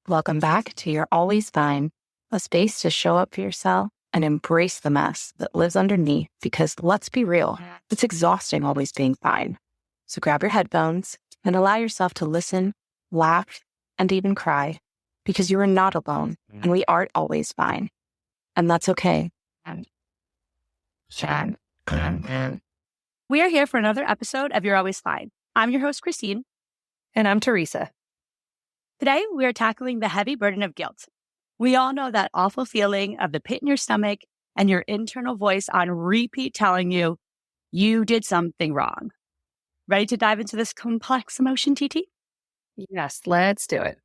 Welcome back to You're Always Fine, a space to show up for yourself and embrace the mess that lives underneath because let's be real, it's exhausting always being fine. So grab your headphones and allow yourself to listen, laugh, and even cry because you are not alone and we aren't always fine. And that's okay. We are here for another episode of You're Always Fine. I'm your host, Kristine. And I'm Theresa. Today, we are tackling the heavy burden of guilt. We all know that awful feeling of the pit in your stomach and your internal voice on repeat telling you, you did something wrong. Ready to dive into this complex emotion, TT? Yes, let's do it.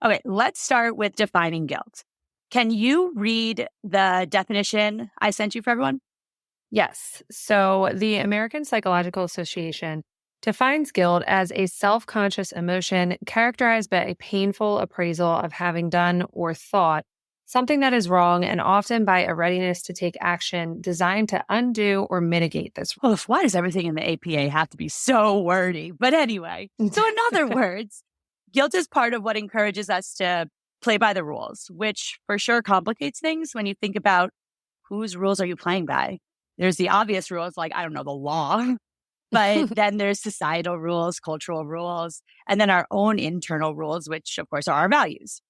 Okay, let's start with defining guilt. Can you read the definition I sent you for everyone? Yes. So the American Psychological Association defines guilt as a self-conscious emotion characterized by a painful appraisal of having done or thought something that is wrong, and often by a readiness to take action designed to undo or mitigate this. Well, why does everything in the APA have to be so wordy? But anyway, so in other words, guilt is part of what encourages us to play by the rules, which for sure complicates things when you think about whose rules are you playing by. There's the obvious rules, like, I don't know, the law. But then there's societal rules, cultural rules, and then our own internal rules, which of course are our values.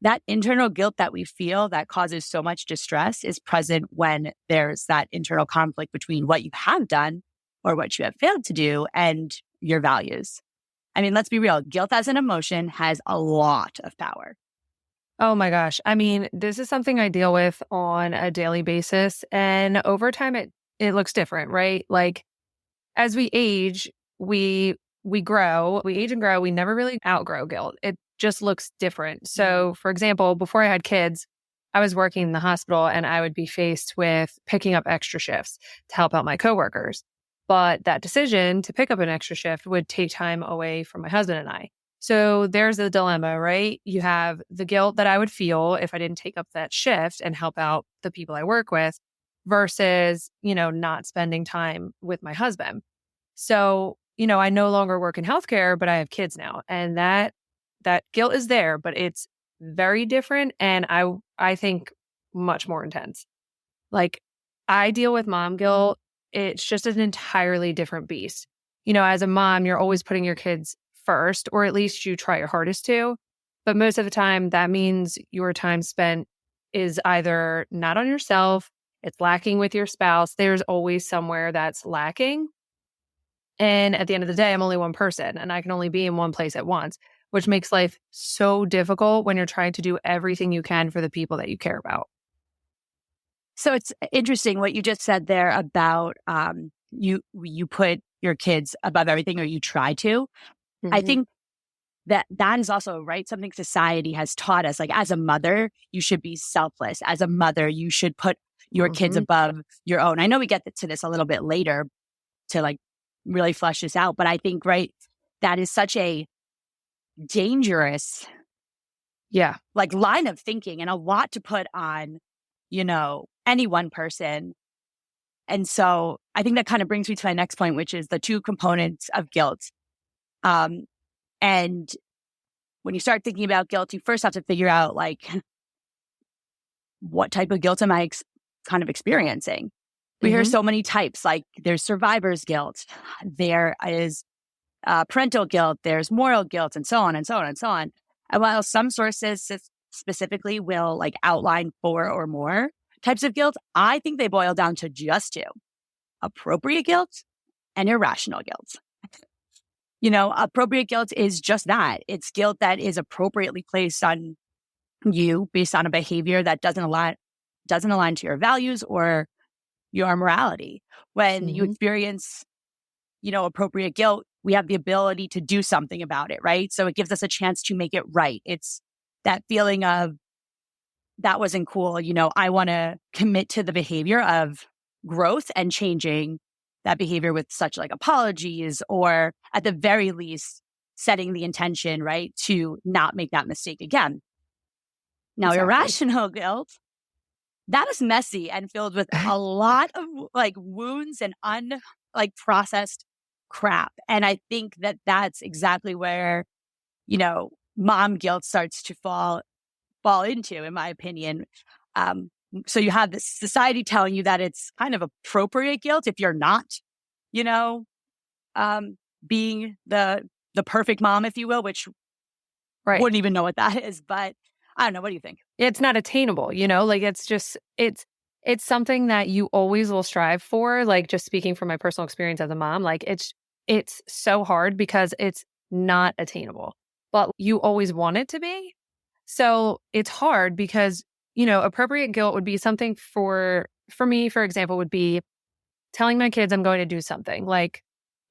That internal guilt that we feel that causes so much distress is present when there's that internal conflict between what you have done or what you have failed to do and your values. I mean, let's be real. Guilt as an emotion has a lot of power. Oh my gosh. I mean, this is something I deal with on a daily basis. And over time, it looks different, right? Like, as we age, we grow, we age and grow. We never really outgrow guilt. It just looks different. So, for example, before I had kids, I was working in the hospital and I would be faced with picking up extra shifts to help out my coworkers. But that decision to pick up an extra shift would take time away from my husband and I. So there's the dilemma, right? You have the guilt that I would feel if I didn't take up that shift and help out the people I work with versus, not spending time with my husband. So, I no longer work in healthcare, but I have kids now. And that guilt is there, but it's very different. And I think much more intense. Like, I deal with mom guilt. It's just an entirely different beast. As a mom, you're always putting your kids first, or at least you try your hardest to. But most of the time, that means your time spent is either not on yourself, it's lacking with your spouse. There's always somewhere that's lacking. And at the end of the day, I'm only one person and I can only be in one place at once, which makes life so difficult when you're trying to do everything you can for the people that you care about. So it's interesting what you just said there about you put your kids above everything, or you try to. Mm-hmm. I think that is also, right, something society has taught us. Like, as a mother, you should be selfless. As a mother, you should put your kids above your own. I know we get to this a little bit later to really flesh this out, but I think, right, that is such a dangerous, line of thinking and a lot to put on, any one person. And so I think that kind of brings me to my next point, which is the two components of guilt. And when you start thinking about guilt, you first have to figure out, what type of guilt am I kind of experiencing? We hear so many types, like there's survivor's guilt, there is parental guilt, there's moral guilt, and so on and so on and so on. And while some sources specifically will outline 4 or more types of guilt, I think they boil down to just 2: appropriate guilt and irrational guilt. Appropriate guilt is just that. It's guilt that is appropriately placed on you based on a behavior that doesn't align to your values or your morality. When you experience, appropriate guilt, we have the ability to do something about it, right? So it gives us a chance to make it right. It's that feeling of, that wasn't cool. I want to commit to the behavior of growth and changing that behavior with such apologies, or at the very least, setting the intention, right, to not make that mistake again. Now, irrational guilt, that is messy and filled with a lot of wounds and processed crap. And I think that that's exactly where, mom guilt starts to fall into, in my opinion. So you have this society telling you that it's kind of appropriate guilt if you're not, you know, being the perfect mom, if you will, which wouldn't even know what that is. But I don't know. What do you think? It's not attainable, like it's something that you always will strive for. Like, just speaking from my personal experience as a mom, like it's so hard because it's not attainable, but you always want it to be. So it's hard because, appropriate guilt would be something for me, for example, would be telling my kids I'm going to do something. Like,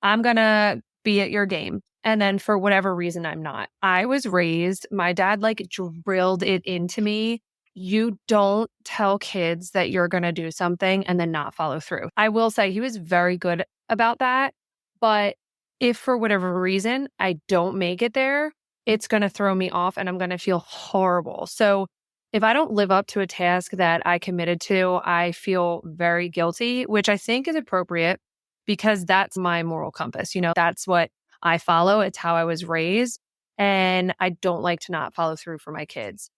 I'm going to be at your game. And then for whatever reason, I'm not. I was raised, my dad drilled it into me. You don't tell kids that you're going to do something and then not follow through. I will say he was very good about that. But if for whatever reason I don't make it there, it's going to throw me off and I'm going to feel horrible. So if I don't live up to a task that I committed to, I feel very guilty, which I think is appropriate because that's my moral compass. That's what I follow. It's how I was raised. And I don't like to not follow through for my kids.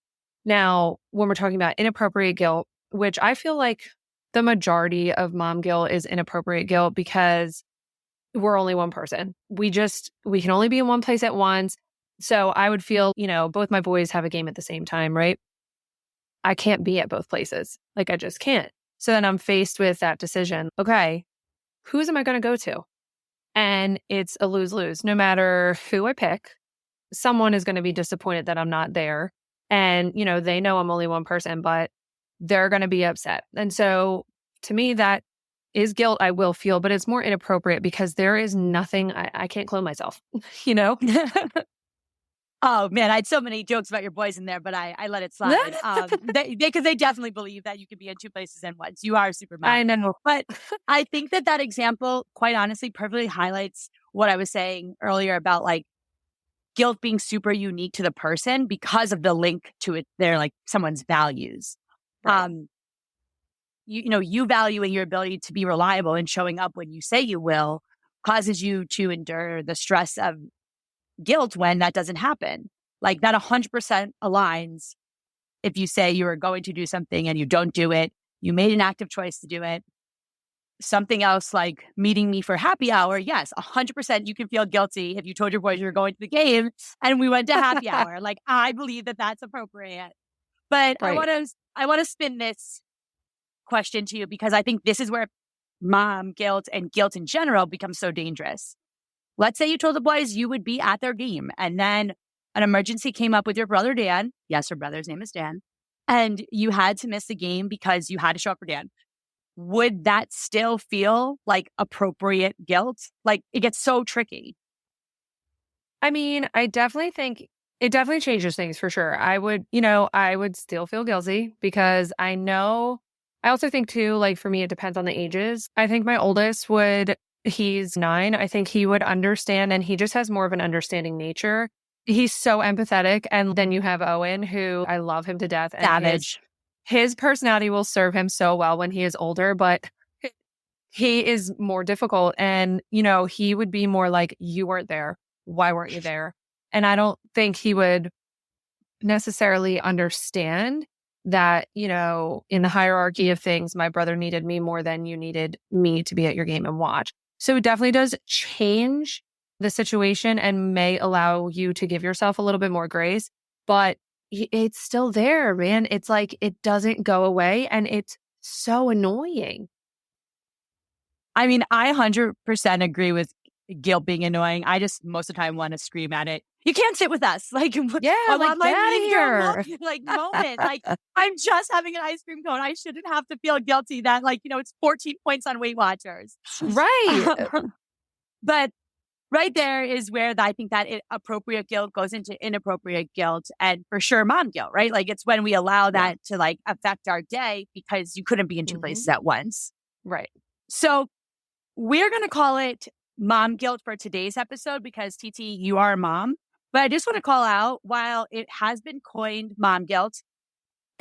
Now, when we're talking about inappropriate guilt, which I feel like the majority of mom guilt is inappropriate guilt because we're only one person. We can only be in one place at once. So I would feel, both my boys have a game at the same time, right? I can't be at both places. I just can't. So then I'm faced with that decision. Okay, whose am I going to go to? And it's a lose-lose. No matter who I pick, someone is going to be disappointed that I'm not there. And, they know I'm only one person, but they're going to be upset. And so to me, that is guilt I will feel, but it's more inappropriate because there is nothing, I can't clone myself, Oh man, I had so many jokes about your boys in there, but I let it slide. Because they definitely believe that you can be in two places at once. You are a super mom. I know. But I think that example, quite honestly, perfectly highlights what I was saying earlier about guilt being super unique to the person because of the link to it. They're someone's values. Right. You valuing your ability to be reliable and showing up when you say you will causes you to endure the stress of guilt when that doesn't happen. That 100% aligns. If you say you are going to do something and you don't do it, you made an active choice to do it. Something else like meeting me for happy hour, yes, 100% you can feel guilty if you told your boys you were going to the game and we went to happy hour. I believe that that's appropriate. But right. I want to spin this question to you because I think this is where mom guilt and guilt in general becomes so dangerous. Let's say you told the boys you would be at their game and then an emergency came up with your brother, Dan. Yes, her brother's name is Dan. And you had to miss the game because you had to show up for Dan. Would that still feel like appropriate guilt? It gets so tricky. I mean, I definitely think it definitely changes things for sure. I would still feel guilty because I also think too, for me, it depends on the ages. I think my oldest he's 9. I think he would understand and he just has more of an understanding nature. He's so empathetic. And then you have Owen, who I love him to death. And savage. His personality will serve him so well when he is older, but he is more difficult. And, he would be more like, you weren't there. Why weren't you there? And I don't think he would necessarily understand that, in the hierarchy of things, my brother needed me more than you needed me to be at your game and watch. So it definitely does change the situation and may allow you to give yourself a little bit more grace, but it's still there, man. It's it doesn't go away and it's so annoying. I mean, I 100% agree with guilt being annoying. I just most of the time want to scream at it. You can't sit with us. I want my mean girl moment. I'm just having an ice cream cone. I shouldn't have to feel guilty that it's 14 points on Weight Watchers. Right. But right there is where I think that appropriate guilt goes into inappropriate guilt and for sure mom guilt, right? It's when we allow that to affect our day because you couldn't be in two places at once. Right. So we're going to call it mom guilt for today's episode because TT, you are a mom. But I just want to call out, while it has been coined mom guilt,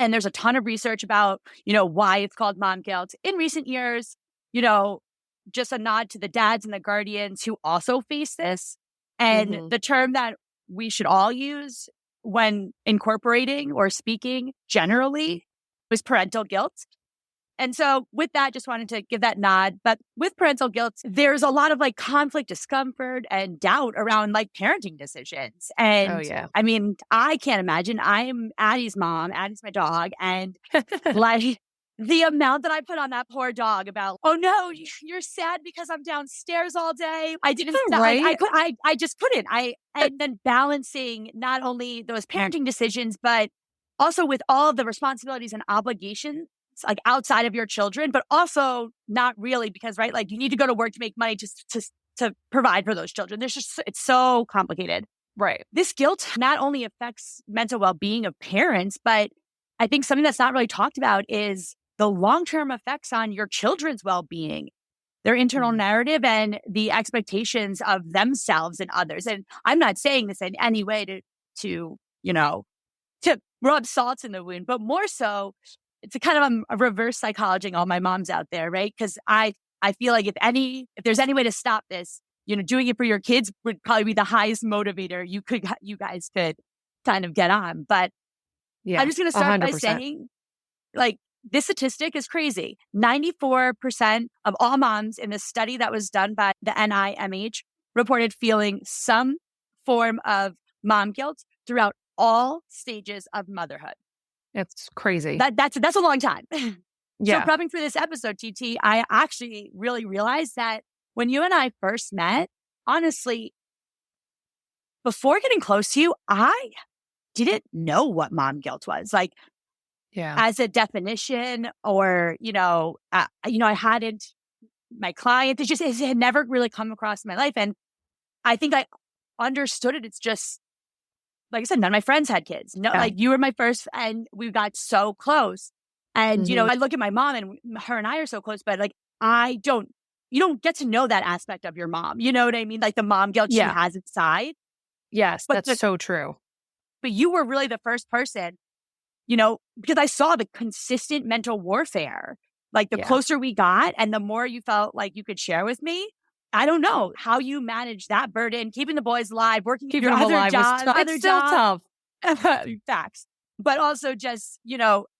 and there's a ton of research about, why it's called mom guilt in recent years, just a nod to the dads and the guardians who also face this. And the term that we should all use when incorporating or speaking generally was parental guilt. And so with that, just wanted to give that nod. But with parental guilt, there's a lot of like conflict, discomfort, and doubt around like parenting decisions. And Oh, yeah. I mean, I can't imagine. I'm Addie's mom, Addie's my dog. And like the amount that I put on that poor dog about, oh no, you're sad because I'm downstairs all day. I didn't, Right? I just couldn't. And then balancing not only those parenting decisions, but also with all of the responsibilities and obligations like outside of your children, but also not really because, right, like you need to go to work to make money to provide for those children. It's so complicated. Right. This guilt not only affects mental well-being of parents, but I think something that's not really talked about is the long-term effects on your children's well-being, their internal narrative and the expectations of themselves and others. And I'm not saying this in any way to rub salt in the wound, but more so it's a kind of a reverse psychologizing all my moms out there, right? Because I feel like if there's any way to stop this, doing it for your kids would probably be the highest motivator you guys could kind of get on. But Yeah, I'm just going to start 100%. by saying, like, this statistic is crazy. 94% of all moms in this study that was done by the NIMH reported feeling some form of mom guilt throughout all stages of motherhood. It's crazy. That's a long time. Yeah. So prepping for this episode, TT, I actually really realized that when you and I first met, honestly, before getting close to you, I didn't know what mom guilt was. Like, Yeah. as a definition, or I hadn't. My client, it had never really come across my life, and I think I understood it. It's just, like I said, none of my friends had kids. No, like you were my first, and we got so close. And I look at my mom, and her and I are so close, but like you don't get to know that aspect of your mom. You know what I mean? Like the mom guilt she has inside. Yes, But that's so true. But you were really the first person, because I saw the consistent mental warfare. Like the closer we got and the more you felt like you could share with me, I don't know how you manage that burden, keeping the boys alive, working your other jobs. It's still tough. Facts. But also just,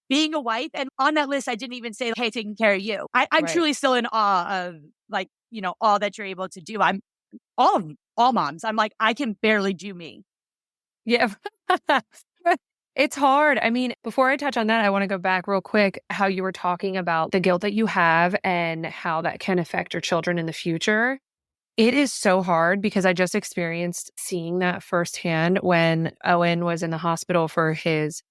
being a wife. And on that list, I didn't even say, hey, taking care of you. I'm truly still in awe of all that you're able to do. I'm all moms. I'm like, I can barely do me. Yeah. It's hard. I mean, before I touch on that, I want to go back real quick, how you were talking about the guilt that you have and how that can affect your children in the future. It is so hard because I just experienced seeing that firsthand when Owen was in the hospital for his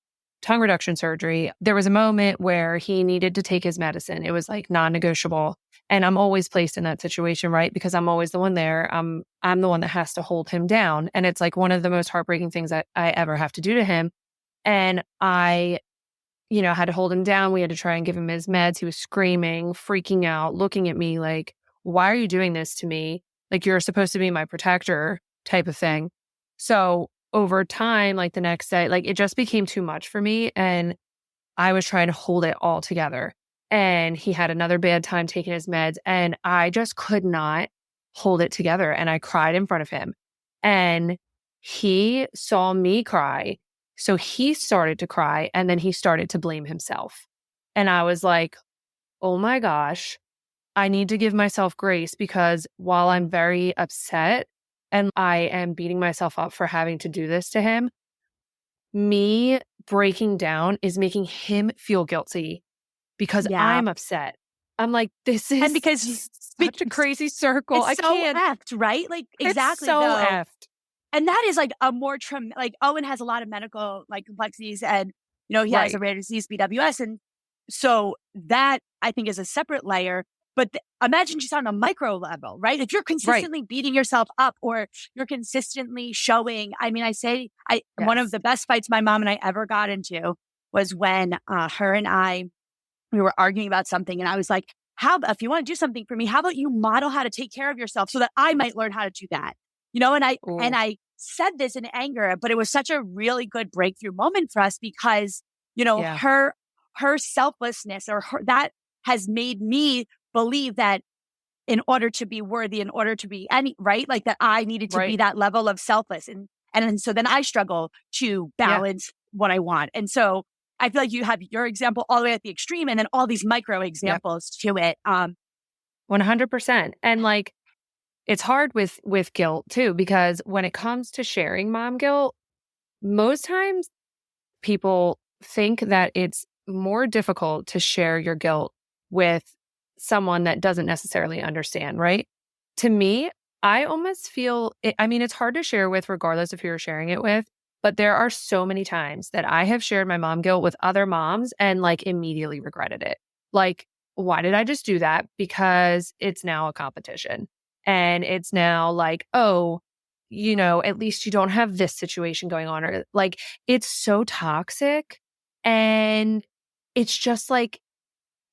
tongue reduction surgery. There was a moment where he needed to take his medicine. It was like non-negotiable. And I'm always placed in that situation, right? Because I'm always the one there. I'm the one that has to hold him down. And it's like one of the most heartbreaking things that I ever have to do to him. And I, had to hold him down. We had to try and give him his meds. He was screaming, freaking out, looking at me like, why are you doing this to me? Like, you're supposed to be my protector type of thing. So over time, like the next day, like it just became too much for me. And I was trying to hold it all together. And he had another bad time taking his meds. And I just could not hold it together. And I cried in front of him. And he saw me cry. So he started to cry, and then he started to blame himself. And I was like, oh my gosh, I need to give myself grace, because while I'm very upset and I am beating myself up for having to do this to him, me breaking down is making him feel guilty because I'm upset. I'm like, this is because such a crazy circle. It's so effed, right? Like, exactly. It's so effed. And that is like a more like Owen has a lot of medical like complexities, and he has a rare disease BWS, and so that I think is a separate layer. But imagine just on a micro level, right? If you're consistently beating yourself up, or you're consistently showing. I mean, one of the best fights my mom and I ever got into was when her and we were arguing about something, and I was like, if you want to do something for me, how about you model how to take care of yourself so that I might learn how to do that? And I said this in anger, but it was such a really good breakthrough moment for us because, her selflessness that has made me believe that in order to be worthy, in order to be right, like that I needed to be that level of selfless. And then, so then I struggle to balance what I want. And so I feel like you have your example all the way at the extreme and then all these micro examples to it. 100%. And like, it's hard with guilt too, because when it comes to sharing mom guilt, most times people think that it's more difficult to share your guilt with someone that doesn't necessarily understand, right? To me, I almost feel, I mean, it's hard to share with regardless of who you're sharing it with, but there are so many times that I have shared my mom guilt with other moms and like immediately regretted it. Like, why did I just do that? Because it's now a competition. And it's now like, oh, you know, at least you don't have this situation going on. Or like, it's so toxic. And it's just like,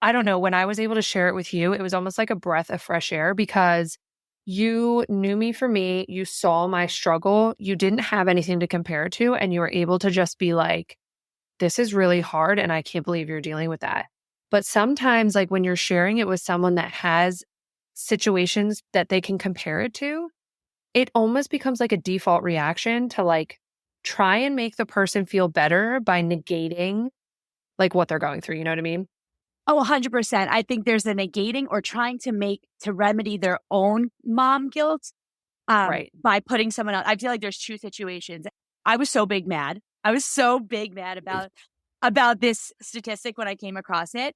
I don't know, when I was able to share it with you, it was almost like a breath of fresh air because you knew me for me. You saw my struggle. You didn't have anything to compare to. And you were able to just be like, this is really hard. And I can't believe you're dealing with that. But sometimes, like when you're sharing it with someone that has situations that they can compare it to, it almost becomes like a default reaction to like try and make the person feel better by negating like what they're going through. You know what I mean? Oh, 100%. I think there's a negating or trying to remedy their own mom guilt Right. by putting someone else. I feel like there's two situations. I was so big mad. I was so big mad about this statistic when I came across it.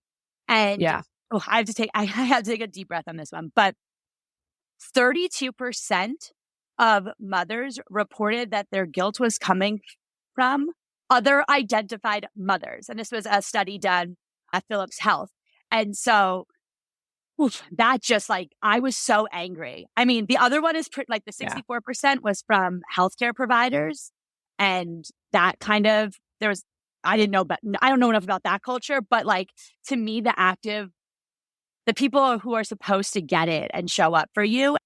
And I have to take a deep breath on this one. But 32% of mothers reported that their guilt was coming from other identified mothers. And this was a study done at Philips Health. And so that just like, I was so angry. I mean, the other one is like the 64% was from healthcare providers. And that kind of, I didn't know, but I don't know enough about that culture. But like, to me, the people who are supposed to get it and show up for you,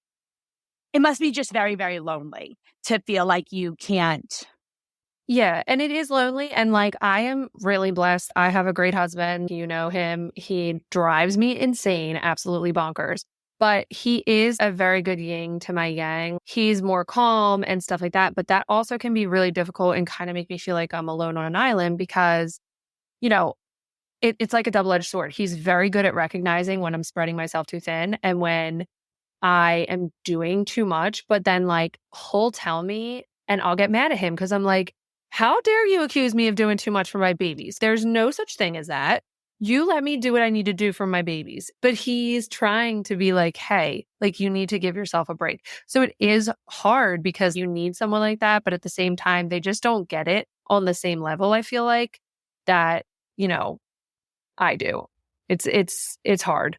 it must be just very, very lonely to feel like you can't. Yeah. And it is lonely. And like, I am really blessed. I have a great husband. You know him. He drives me insane, absolutely bonkers. But he is a very good yin to my yang. He's more calm and stuff like that. But that also can be really difficult and kind of make me feel like I'm alone on an island because, you know, it's like a double-edged sword. He's very good at recognizing when I'm spreading myself too thin and when I am doing too much. But then like he'll tell me and I'll get mad at him because I'm like, how dare you accuse me of doing too much for my babies? There's no such thing as that. You let me do what I need to do for my babies. But he's trying to be like, hey, like you need to give yourself a break. So it is hard because you need someone like that. But at the same time, they just don't get it on the same level, I feel like, that, you know, I do. It's hard.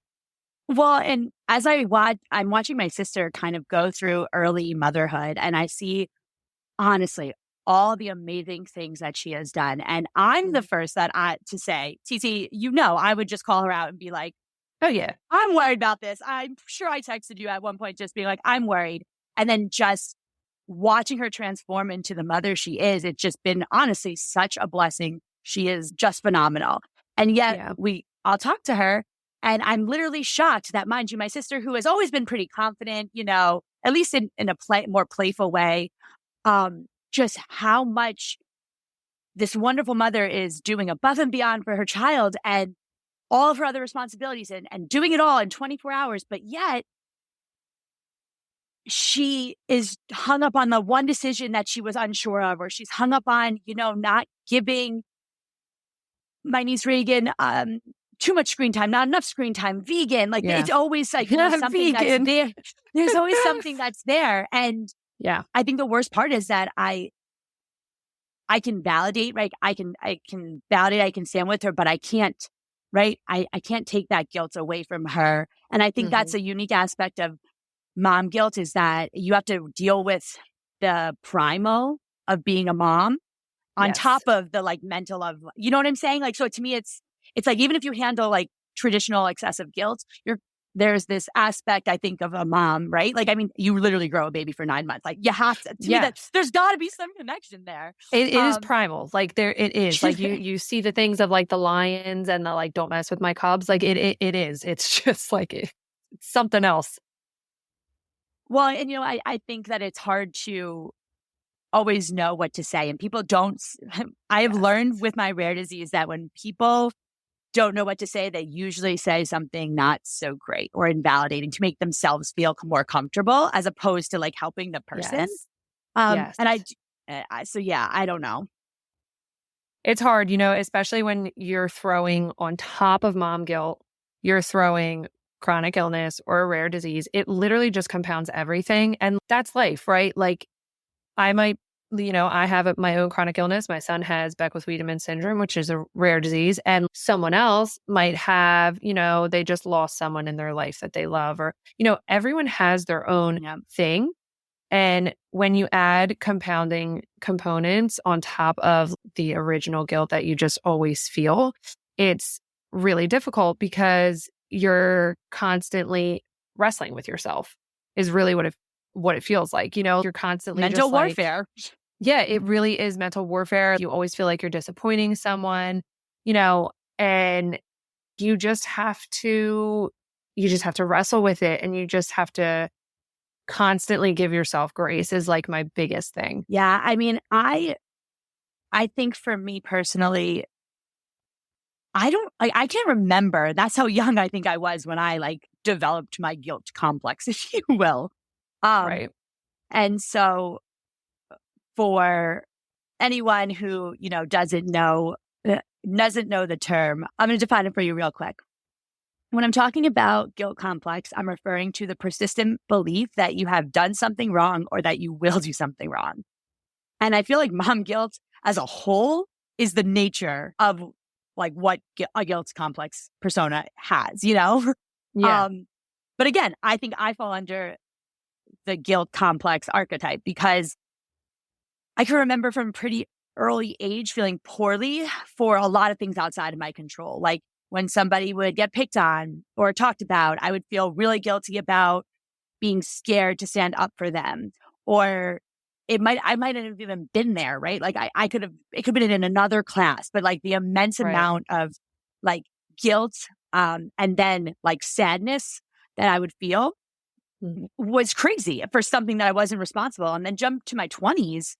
Well, and as I'm watching my sister kind of go through early motherhood and I see, honestly, all the amazing things that she has done. And I'm the first to say, TC, you know, I would just call her out and be like, oh yeah, I'm worried about this. I'm sure I texted you at one point just being like, I'm worried. And then just watching her transform into the mother she is, it's just been honestly such a blessing. She is just phenomenal. And yet I'll talk to her and I'm literally shocked that, mind you, my sister, who has always been pretty confident, you know, at least in a more playful way, just how much this wonderful mother is doing above and beyond for her child and all of her other responsibilities and doing it all in 24 hours. But yet she is hung up on the one decision that she was unsure of, or she's hung up on, you know, not giving my niece Reagan too much screen time, not enough screen time, vegan. Like it's always like something that's there. There's always something that's there. And I think the worst part is that I can validate, right? I can validate, I can stand with her, but I can't, right? I can't take that guilt away from her. And I think that's a unique aspect of mom guilt is that you have to deal with the primal of being a mom on top of the like mental of, you know what I'm saying? Like, so to me, it's like, even if you handle like traditional excessive guilt, there's this aspect, I think, of a mom, right? Like, I mean, you literally grow a baby for 9 months. Like, you have to me that there's got to be some connection there. It is primal. Like it is like you see the things of like the lions and the like, don't mess with my cubs. Like it is. It's just like it's something else. Well, and you know, I think that it's hard to always know what to say. And people don't, I have learned with my rare disease that when people don't know what to say, they usually say something not so great or invalidating to make themselves feel more comfortable as opposed to like helping the person. Yes. Yes. And so yeah, I don't know. It's hard, especially when you're throwing on top of mom guilt, you're throwing chronic illness or a rare disease. It literally just compounds everything. And that's life, right? Like I might, I have my own chronic illness. My son has Beckwith-Wiedemann syndrome, which is a rare disease. And someone else might have, they just lost someone in their life that they love, or, everyone has their own thing. And when you add compounding components on top of the original guilt that you just always feel, it's really difficult because you're constantly wrestling with yourself is really what it feels like. You're constantly mental just warfare. Yeah, it really is mental warfare. You always feel like you're disappointing someone, and you just have to wrestle with it, and you just have to constantly give yourself grace is like my biggest thing. Yeah. I mean, I think for me personally, I can't remember. That's how young I think I was when I like developed my guilt complex, if you will. Right. And so for anyone who, doesn't know the term, I'm going to define it for you real quick. When I'm talking about guilt complex, I'm referring to the persistent belief that you have done something wrong or that you will do something wrong. And I feel like mom guilt as a whole is the nature of like what a guilt complex persona has, Yeah. But again, I think I fall under the guilt complex archetype because I can remember from pretty early age feeling poorly for a lot of things outside of my control. Like when somebody would get picked on or talked about, I would feel really guilty about being scared to stand up for them. Or I might have even been there, right? Like it could have been in another class, but like the immense amount of like guilt, and then like sadness that I would feel was crazy for something that I wasn't responsible. And then jump to my 20s.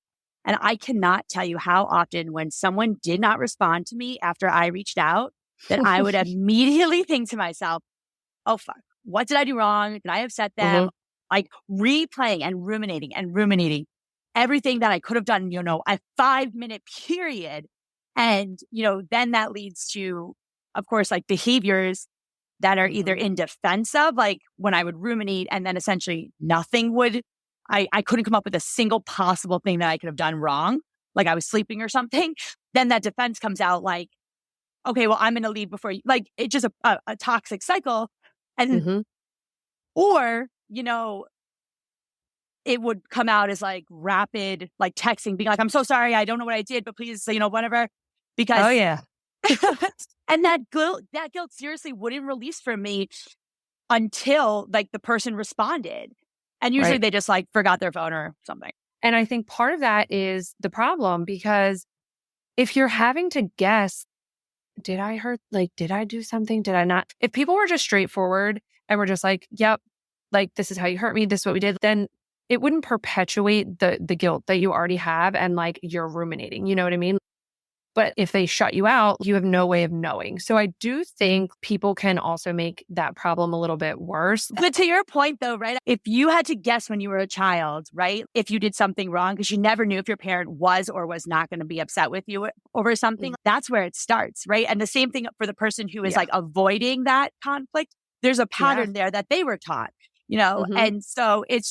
And I cannot tell you how often when someone did not respond to me after I reached out, that I would immediately think to myself, oh, fuck, what did I do wrong? Did I upset them? Like replaying and ruminating everything that I could have done, a 5-minute period. And, then that leads to, of course, like behaviors that are either in defense of, like when I would ruminate and then essentially nothing I couldn't come up with a single possible thing that I could have done wrong. Like I was sleeping or something. Then that defense comes out like, okay, well, I'm going to leave before you, like it's just a toxic cycle. And, or, it would come out as like rapid, like texting, being like, I'm so sorry. I don't know what I did, but please, whatever. Because, oh yeah. And that guilt seriously wouldn't release from me until like the person responded. And usually they just like forgot their phone or something. And I think part of that is the problem because if you're having to guess, did I hurt? Like, did I do something? Did I not? If people were just straightforward and were just like, yep, like this is how you hurt me. This is what we did. Then it wouldn't perpetuate the guilt that you already have. And like you're ruminating, you know what I mean? But if they shut you out, you have no way of knowing. So I do think people can also make that problem a little bit worse. But to your point though, right? If you had to guess when you were a child, right? If you did something wrong, because you never knew if your parent was or was not going to be upset with you over something, that's where it starts, right? And the same thing for the person who is like avoiding that conflict. There's a pattern there that they were taught, and so it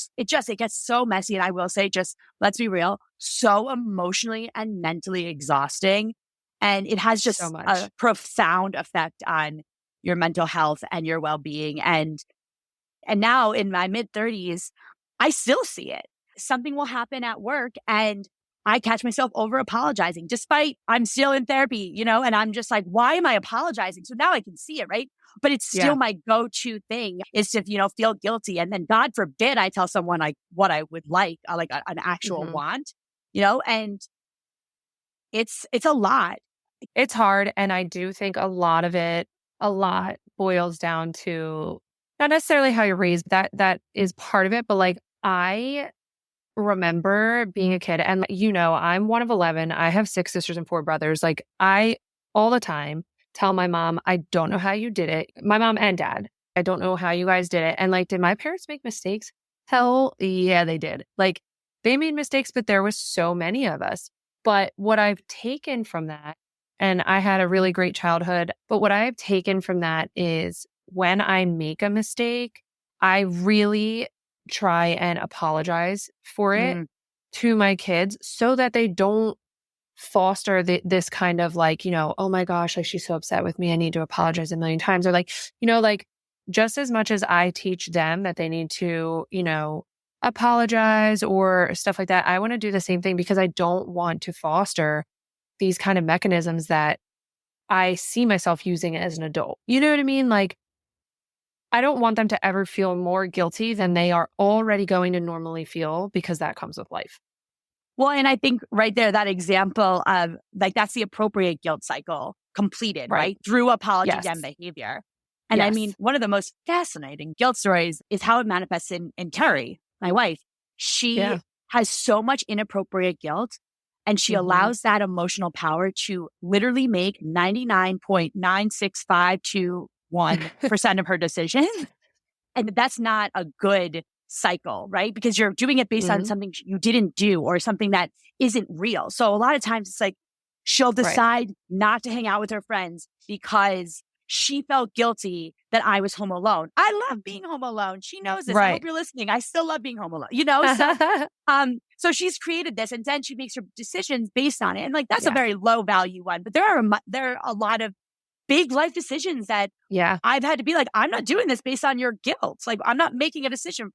gets so messy. And I will say, just let's be real, so emotionally and mentally exhausting. And it has just a profound effect on your mental health and your well-being. And now in my mid-30s, I still see it. Something will happen at work and I catch myself over apologizing despite I'm still in therapy, and I'm just like, why am I apologizing? So now I can see it, right? But it's still my go-to thing is to, feel guilty. And then God forbid I tell someone like what I would like an actual want, and it's a lot. It's hard. And I do think a lot boils down to not necessarily how you're raised. That is part of it. But like remember being a kid, and I'm one of 11. I have 6 sisters and 4 brothers. Like, I all the time tell my mom, I don't know how you did it. My mom and dad, I don't know how you guys did it. And like, did my parents make mistakes? Hell yeah, they did. Like, they made mistakes, but there was so many of us. But what I've taken from that, and I had a really great childhood, but what I've taken from that is when I make a mistake, I really try and apologize for it to my kids so that they don't foster this kind of like, oh my gosh, like she's so upset with me, I need to apologize a million times. Or like, like just as much as I teach them that they need to, apologize or stuff like that, I want to do the same thing because I don't want to foster these kind of mechanisms that I see myself using as an adult. You know what I mean? Like, I don't want them to ever feel more guilty than they are already going to normally feel because that comes with life. Well, and I think right there, that example of like, that's the appropriate guilt cycle completed, right? Through apology and behavior. And I mean, one of the most fascinating guilt stories is how it manifests in Terry, my wife. She has so much inappropriate guilt, and she allows that emotional power to literally make 99.9652% of her decisions. And that's not a good cycle, right? Because you're doing it based on something you didn't do or something that isn't real. So a lot of times it's like she'll decide not to hang out with her friends because she felt guilty that I was home alone. I love being home alone. She knows this. I hope you're listening. I still love being home alone, So she's created this, and then she makes her decisions based on it. And like, that's a very low value one, but there are a lot of big life decisions that I've had to be like, I'm not doing this based on your guilt. Like, I'm not making a decision.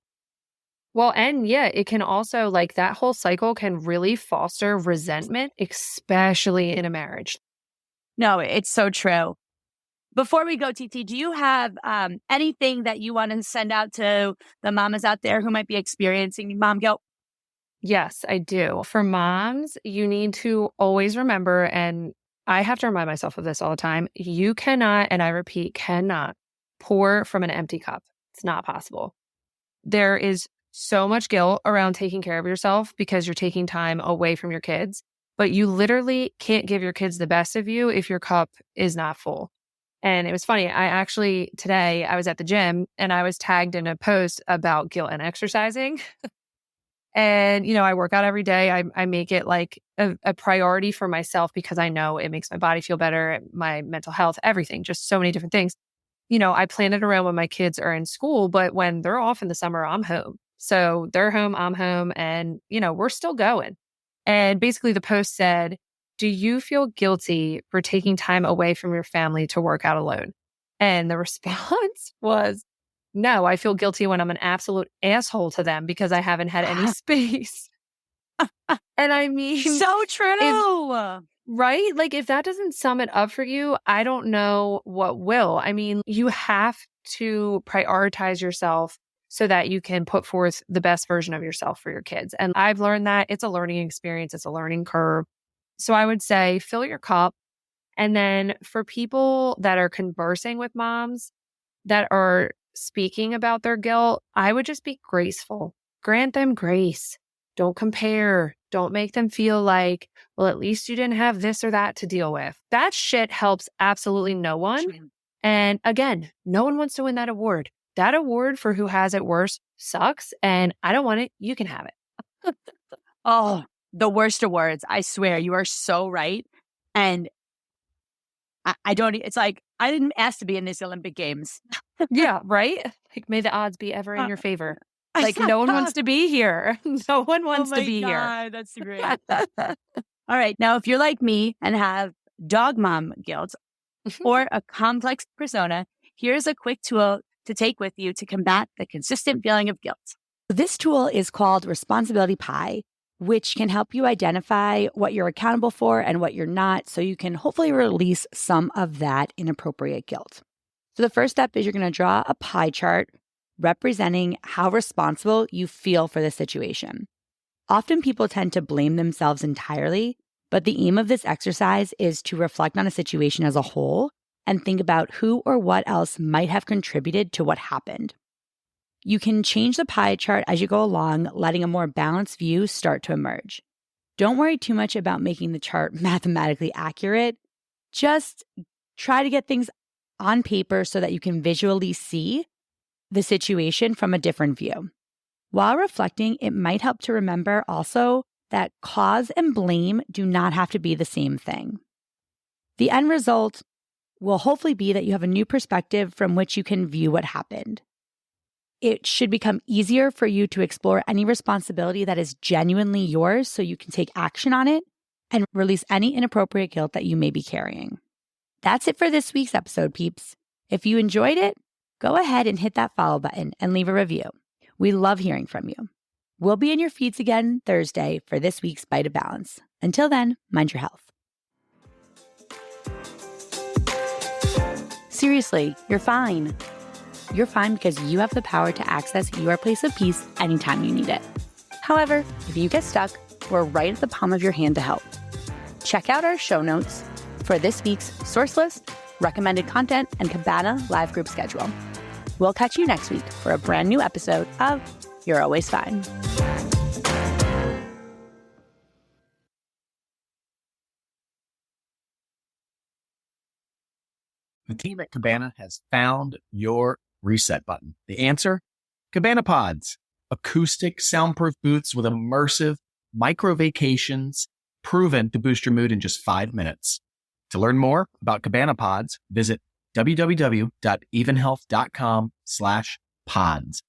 Well, and it can also, like, that whole cycle can really foster resentment, especially in a marriage. No, it's so true. Before we go, TT, do you have anything that you want to send out to the mamas out there who might be experiencing mom guilt? Yes, I do. For moms, you need to always remember, and I have to remind myself of this all the time, you cannot, and I repeat, cannot pour from an empty cup. It's not possible. There is so much guilt around taking care of yourself because you're taking time away from your kids, but you literally can't give your kids the best of you if your cup is not full. And it was funny. Today I was at the gym and I was tagged in a post about guilt and exercising. And, I work out every day. I make it like a priority for myself because I know it makes my body feel better, my mental health, everything, just so many different things. I plan it around when my kids are in school, but when they're off in the summer, I'm home. So they're home, I'm home, and, we're still going. And basically the post said, do you feel guilty for taking time away from your family to work out alone? And the response was, no, I feel guilty when I'm an absolute asshole to them because I haven't had any space. And I mean, so true. Right? Like, if that doesn't sum it up for you, I don't know what will. I mean, you have to prioritize yourself so that you can put forth the best version of yourself for your kids. And I've learned that it's a learning experience. It's a learning curve. So I would say fill your cup. And then for people that are conversing with moms that are speaking about their guilt, I would just be graceful. Grant them grace. Don't compare. Don't make them feel like, well, at least you didn't have this or that to deal with. That shit helps absolutely no one. And again, no one wants to win that award. That award for who has it worse sucks, and I don't want it. You can have it. Oh, the worst awards. I swear, you are so right. And I don't, it's like, I didn't ask to be in these Olympic Games. Yeah, right? Like, may the odds be ever in your favor. Like, no one wants to be here. No one wants to be here. That's great. All right. Now, if you're like me and have dog mom guilt or a complex persona, here's a quick tool to take with you to combat the consistent feeling of guilt. This tool is called Responsibility Pie, which can help you identify what you're accountable for and what you're not, so you can hopefully release some of that inappropriate guilt. So the first step is you're going to draw a pie chart representing how responsible you feel for the situation. Often people tend to blame themselves entirely, but the aim of this exercise is to reflect on a situation as a whole and think about who or what else might have contributed to what happened. You can change the pie chart as you go along, letting a more balanced view start to emerge. Don't worry too much about making the chart mathematically accurate. Just try to get things on paper so that you can visually see the situation from a different view. While reflecting, it might help to remember also that cause and blame do not have to be the same thing. The end result will hopefully be that you have a new perspective from which you can view what happened. It should become easier for you to explore any responsibility that is genuinely yours so you can take action on it and release any inappropriate guilt that you may be carrying. That's it for this week's episode, peeps. If you enjoyed it, go ahead and hit that follow button and leave a review. We love hearing from you. We'll be in your feeds again Thursday for this week's Bite of Balance. Until then, mind your health. Seriously, you're fine. You're fine because you have the power to access your place of peace anytime you need it. However, if you get stuck, we're right at the palm of your hand to help. Check out our show notes for this week's source list, recommended content, and Cabana live group schedule. We'll catch you next week for a brand new episode of You're Always Fine. The team at Cabana has found your reset button. The answer? Cabana Pods, acoustic soundproof booths with immersive micro vacations proven to boost your mood in just 5 minutes. To learn more about Cabana Pods, visit www.evenhealth.com/pods.